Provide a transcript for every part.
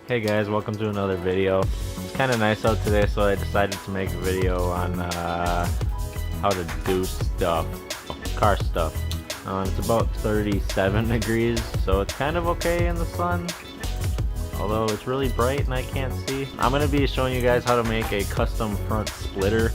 Hey guys, welcome to another video. It's kind of nice out today, so I decided to make a video on how to do stuff, car stuff. It's about 37 degrees, so it's kind of okay in the sun, although it's really bright and I can't see. I'm going to be showing you guys how to make a custom front splitter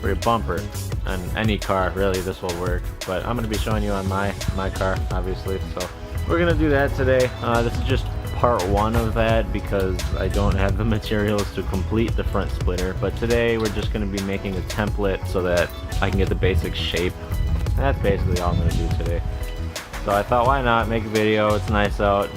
for your bumper. On any car, really, this will work, but I'm going to be showing you on my car, obviously, so we're going to do that today. This is just part one of that because I don't have the materials to complete the front splitter, but today we're just going to be making a template so that I can get the basic shape. And that's basically all I'm going to do today. So I thought, why not make a video? It's nice out.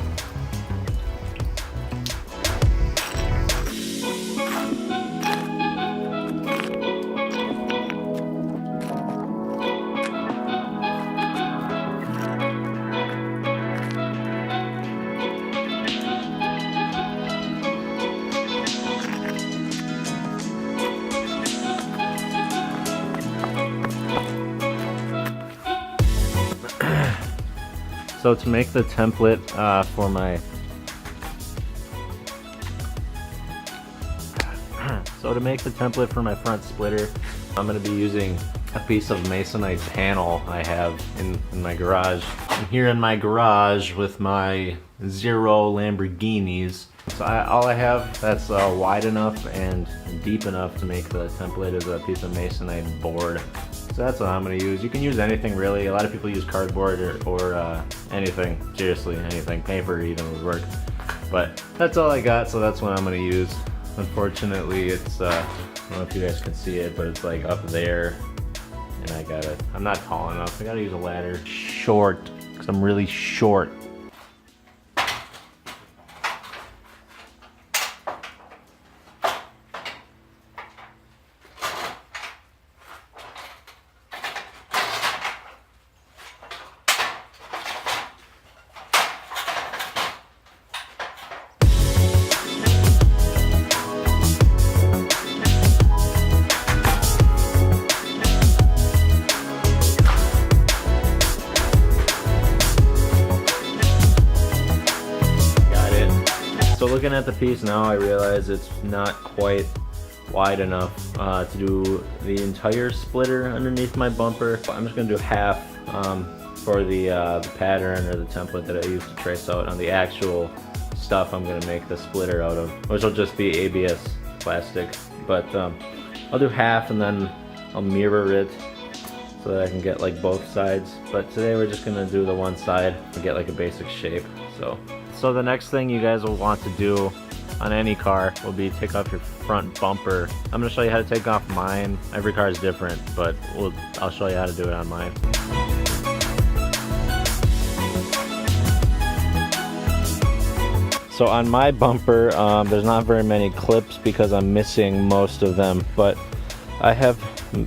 So to make the template for my front splitter, I'm going to be using a piece of masonite panel I have in my garage. I'm here in my garage with my Zero Lamborghinis. So all I have that's wide enough and deep enough to make the template is a piece of masonite board. So that's what I'm going to use. You can use anything really. A lot of people use cardboard or anything. Seriously, anything. Paper even would work. But that's all I got, so that's what I'm going to use. Unfortunately, it's, I don't know if you guys can see it, but it's like up there. And I'm not tall enough. I got to use a ladder. Short, because I'm really short. So looking at the piece now, I realize it's not quite wide enough to do the entire splitter underneath my bumper. I'm just going to do half for the pattern or the template that I used to trace out on the actual stuff I'm going to make the splitter out of, which will just be ABS plastic. But I'll do half and then I'll mirror it so that I can get like both sides. But today we're just going to do the one side to get like a basic shape. So the next thing you guys will want to do on any car will be take off your front bumper. I'm going to show you how to take off mine. Every car is different, but I'll show you how to do it on mine. So on my bumper, there's not very many clips because I'm missing most of them, but I have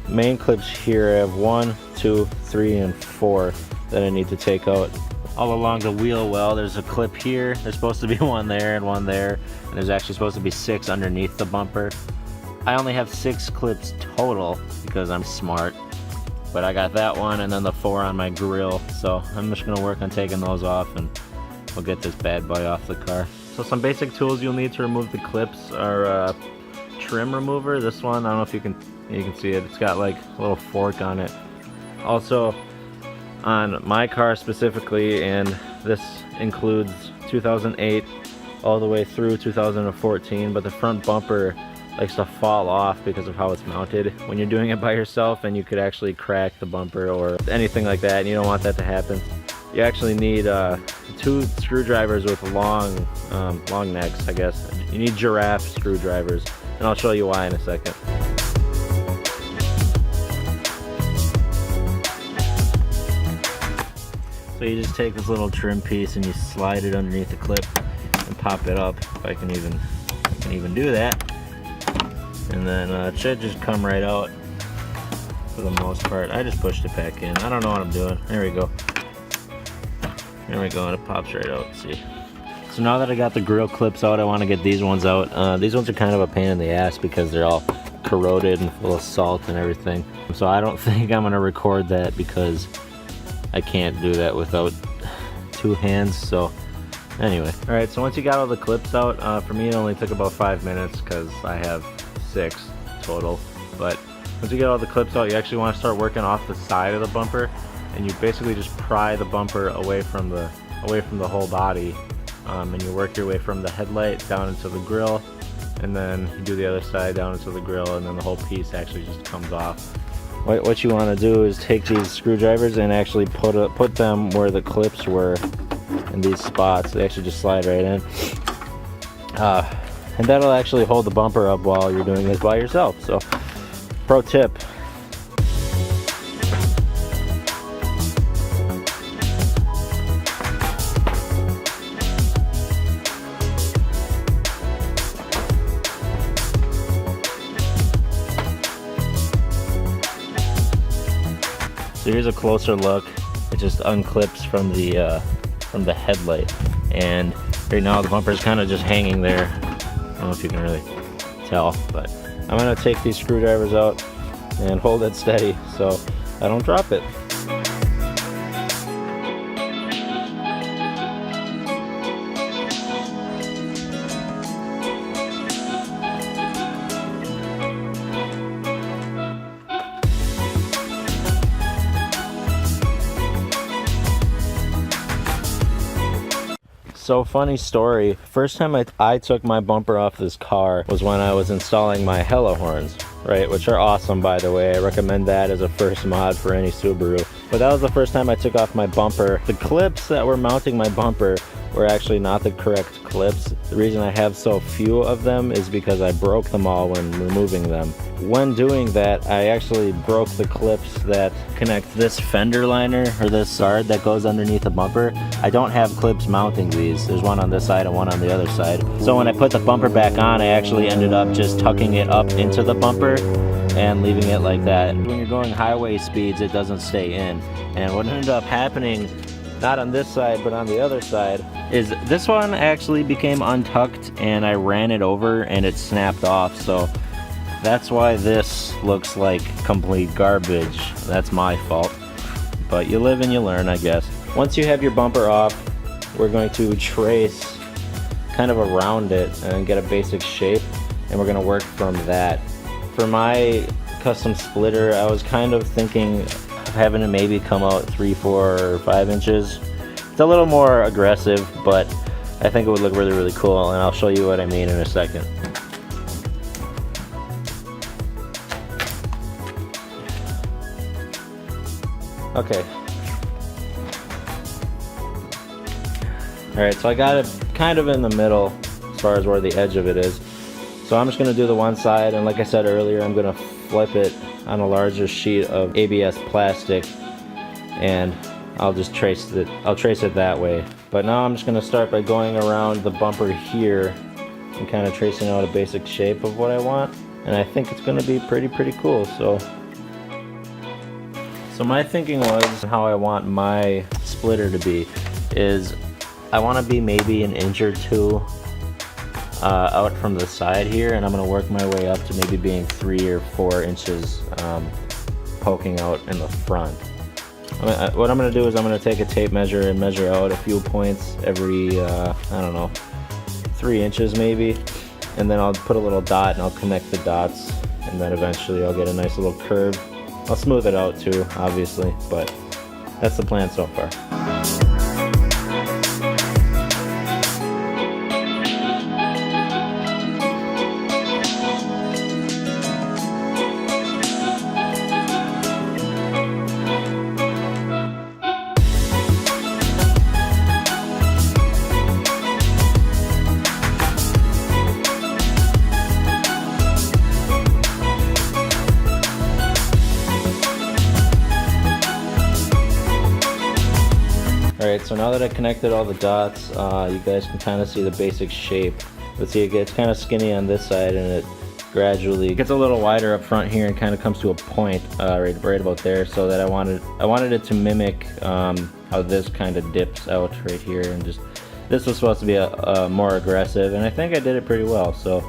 main clips here. I have 1, 2, 3, and 4 that I need to take out. All along the wheel well, there's a clip here. There's supposed to be one there and one there, and there's actually supposed to be 6 underneath the bumper. I only have 6 clips total because I'm smart, but I got that one and then the 4 on my grill, so I'm just gonna work on taking those off and we'll get this bad boy off the car. So some basic tools you'll need to remove the clips are a trim remover. This one, I don't know if you can see it, it's got like a little fork on it. Also, on my car specifically, and this includes 2008 all the way through 2014, but the front bumper likes to fall off because of how it's mounted when you're doing it by yourself, and you could actually crack the bumper or anything like that, and you don't want that to happen. You actually need 2 screwdrivers with long necks, I guess. You need giraffe screwdrivers, and I'll show you why in a second. So you just take this little trim piece and you slide it underneath the clip and pop it up. If I can even do that. And then it should just come right out for the most part. I just pushed it back in. I don't know what I'm doing. There we go. There we go, and it pops right out. See. So now that I got the grill clips out, I want to get these ones out. These ones are kind of a pain in the ass because they're all corroded and full of salt and everything. So I don't think I'm going to record that because I can't do that without 2 hands, so Anyway, all right, so once you got all the clips out, for me it only took about 5 minutes because I have 6 total. But once you get all the clips out, you actually want to start working off the side of the bumper, and you basically just pry the bumper away from the whole body, and you work your way from the headlight down into the grill, and then you do the other side down into the grill, and then the whole piece actually just comes off. What you want to do is take these screwdrivers and actually put them where the clips were in these spots. They actually just slide right in, and that'll actually hold the bumper up while you're doing this by yourself. So, pro tip. So here's a closer look. It just unclips from the headlight, and right now the bumper is kind of just hanging there. I don't know if you can really tell, but I'm gonna take these screwdrivers out and hold it steady so I don't drop it. So funny story, first time I took my bumper off this car was when I was installing my hella horns, right, which are awesome by the way. I recommend that as a first mod for any Subaru. But that was the first time I took off my bumper. The clips that were mounting my bumper were actually not the correct clips. The reason I have so few of them is because I broke them all when removing them. When doing that, I actually broke the clips that connect this fender liner, or this guard that goes underneath the bumper. I don't have clips mounting these. There's one on this side and one on the other side. So when I put the bumper back on, I actually ended up just tucking it up into the bumper and leaving it like that. When you're going highway speeds, it doesn't stay in. And what ended up happening, not on this side but on the other side, is this one actually became untucked and I ran it over and it snapped off. So that's why this looks like complete garbage. That's my fault, but you live and you learn, I guess. Once you have your bumper off, we're going to trace kind of around it and get a basic shape, and we're going to work from that. For my custom splitter, I was kind of thinking of having it maybe come out 3, 4, or 5 inches. It's a little more aggressive, but I think it would look really, really cool, and I'll show you what I mean in a second. Okay. Alright, so I got it kind of in the middle as far as where the edge of it is. So I'm just going to do the one side, and like I said earlier, I'm going to flip it on a larger sheet of ABS plastic, and I'll just trace it that way. But now I'm just going to start by going around the bumper here and kind of tracing out a basic shape of what I want, and I think it's going to be pretty cool. So my thinking was, how I want my splitter to be is I want to be maybe an inch or two out from the side here, and I'm going to work my way up to maybe being 3 or 4 inches poking out in the front. What I'm going to do is I'm going to take a tape measure and measure out a few points every, I don't know, 3 inches maybe, and then I'll put a little dot and I'll connect the dots, and then eventually I'll get a nice little curve. I'll smooth it out too, obviously, but that's the plan so far. Alright, so now that I connected all the dots, you guys can kind of see the basic shape. Let's see, it gets kind of skinny on this side, and it gradually gets a little wider up front here and kind of comes to a point right about there, so that I wanted it to mimic how this kind of dips out right here, and just this was supposed to be a more aggressive, and I think I did it pretty well. So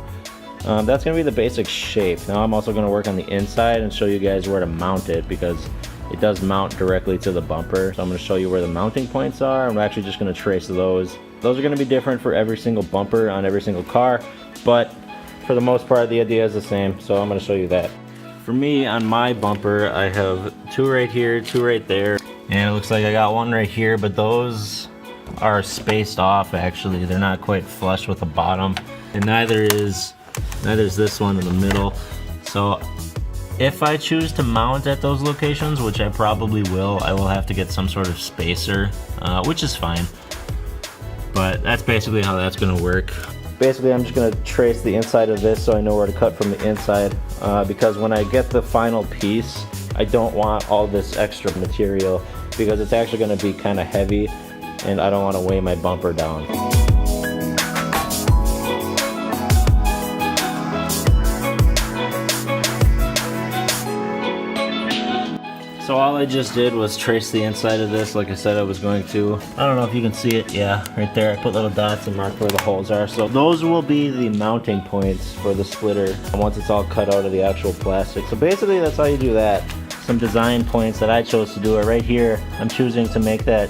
that's going to be the basic shape. Now I'm also going to work on the inside and show you guys where to mount it, because it does mount directly to the bumper. So I'm going to show you where the mounting points are. I'm actually just going to trace those Those are going to be different for every single bumper on every single car, but for the most part the idea is the same, so I'm going to show you that. For me, on my bumper, I have 2 right here, 2 right there, and it looks like I got 1 right here, but those are spaced off actually. They're not quite flush with the bottom, and neither is this one in the middle. So if I choose to mount at those locations, which I probably will, I will have to get some sort of spacer, which is fine. But that's basically how that's gonna work. Basically, I'm just gonna trace the inside of this so I know where to cut from the inside, because when I get the final piece, I don't want all this extra material because it's actually gonna be kind of heavy and I don't want to weigh my bumper down. So all I just did was trace the inside of this like I said I was going to. I don't know if you can see it. Yeah, right there. I put little dots and marked where the holes are. So those will be the mounting points for the splitter once it's all cut out of the actual plastic. So basically that's how you do that. Some design points that I chose to do are right here. I'm choosing to make that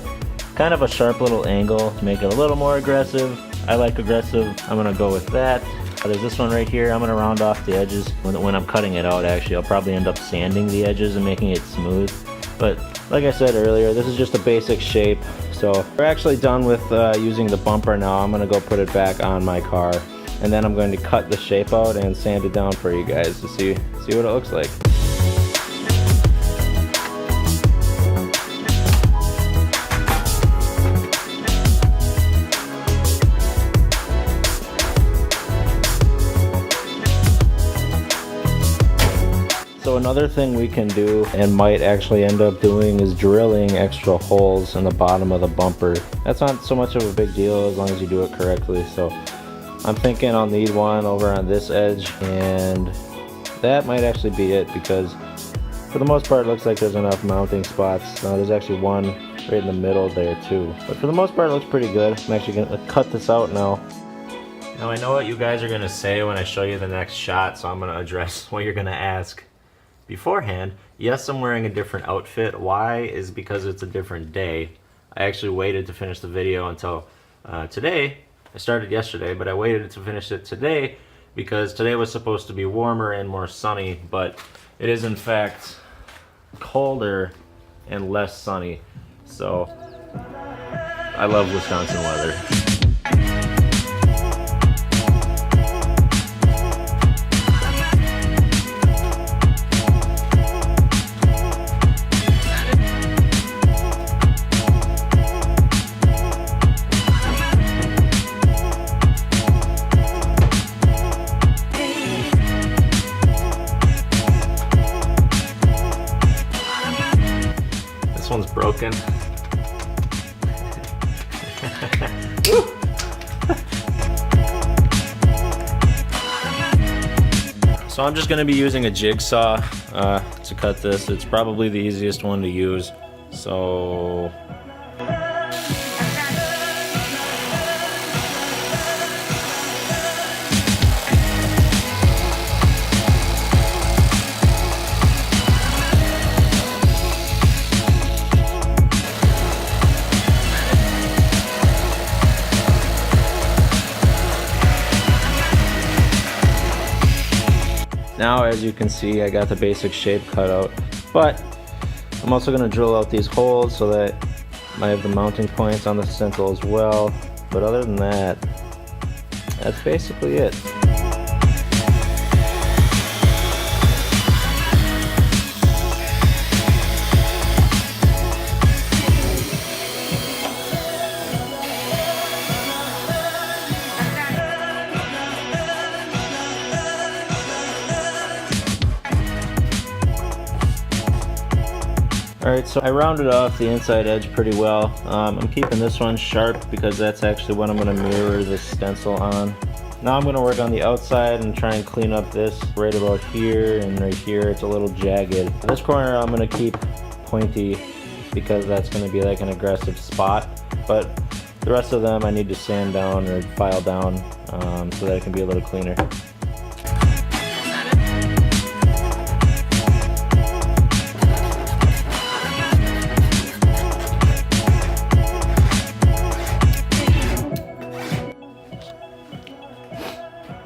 kind of a sharp little angle to make it a little more aggressive. I like aggressive. I'm gonna go with that. There's this one right here. I'm gonna round off the edges when I'm cutting it out. Actually, I'll probably end up sanding the edges and making it smooth. But like I said earlier, this is just a basic shape. So we're actually done with using the bumper now. I'm gonna go put it back on my car, and then I'm going to cut the shape out and sand it down for you guys to see what it looks like. So another thing we can do, and might actually end up doing, is drilling extra holes in the bottom of the bumper. That's not so much of a big deal as long as you do it correctly. So I'm thinking I'll need one over on this edge, and that might actually be it, because for the most part it looks like there's enough mounting spots. There's actually one right in the middle there too. But for the most part it looks pretty good. I'm actually going to cut this out now. Now I know what you guys are going to say when I show you the next shot, so I'm going to address what you're going to ask. Beforehand, yes, I'm wearing a different outfit. Why? Is because it's a different day. I actually waited to finish the video until today. I started yesterday, but I waited to finish it today because today was supposed to be warmer and more sunny, but it is in fact colder and less sunny. So I love Wisconsin weather. One's broken. So I'm just going to be using a jigsaw to cut this. It's probably the easiest one to use. So now, as you can see, I got the basic shape cut out, but I'm also going to drill out these holes so that I have the mounting points on the stencil as well. But other than that, that's basically it. Alright, so I rounded off the inside edge pretty well. I'm keeping this one sharp because that's actually what I'm going to mirror this stencil on. Now I'm going to work on the outside and try and clean up this right about here and right here. It's a little jagged. This corner I'm going to keep pointy because that's going to be like an aggressive spot. But the rest of them I need to sand down or file down so that it can be a little cleaner.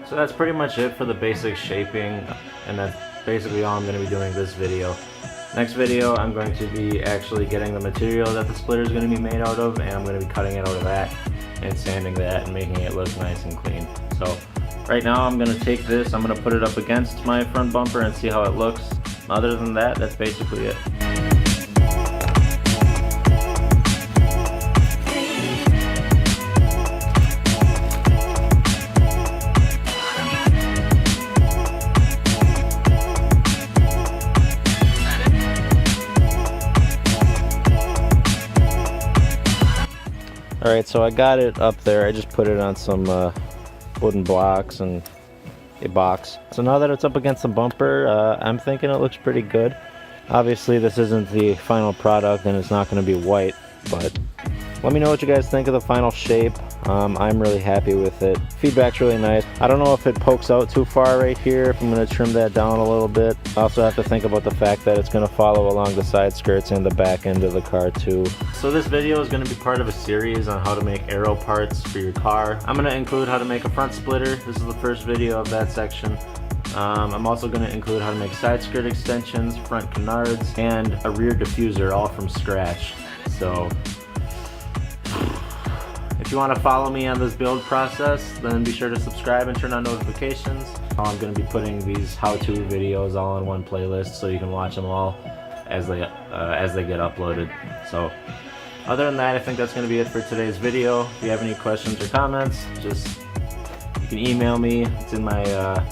So that's pretty much it for the basic shaping, and that's basically all I'm going to be doing this video. Next video, I'm going to be actually getting the material that the splitter is going to be made out of, and I'm going to be cutting it out of that and sanding that and making it look nice and clean. So right now I'm going to take this, I'm going to put it up against my front bumper and see how it looks. Other than that, that's basically it. Alright, so I got it up there. I just put it on some wooden blocks and a box. So now that it's up against the bumper, I'm thinking it looks pretty good. Obviously this isn't the final product and it's not going to be white, but let me know what you guys think of the final shape. I'm really happy with it. Feedback's really nice. I don't know if it pokes out too far right here, if I'm going to trim that down a little bit. I also have to think about the fact that it's going to follow along the side skirts and the back end of the car too. So this video is going to be part of a series on how to make aero parts for your car. I'm going to include how to make a front splitter. This is the first video of that section. I'm also going to include how to make side skirt extensions, front canards, and a rear diffuser, all from scratch. So if you want to follow me on this build process, then be sure to subscribe and turn on notifications. I'm going to be putting these how-to videos all in one playlist so you can watch them all as they get uploaded. So other than that, I think that's going to be it for today's video. If you have any questions or comments, you can email me. It's in my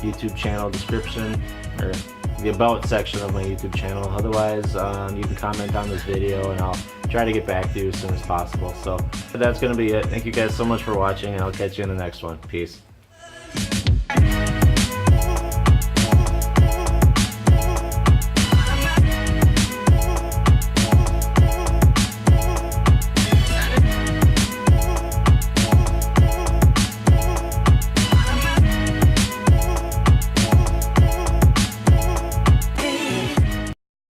YouTube channel description, or the about section of my YouTube channel. Otherwise, you can comment on this video and I'll try to get back to you as soon as possible. So that's going to be it. Thank you guys so much for watching, and I'll catch you in the next one. Peace.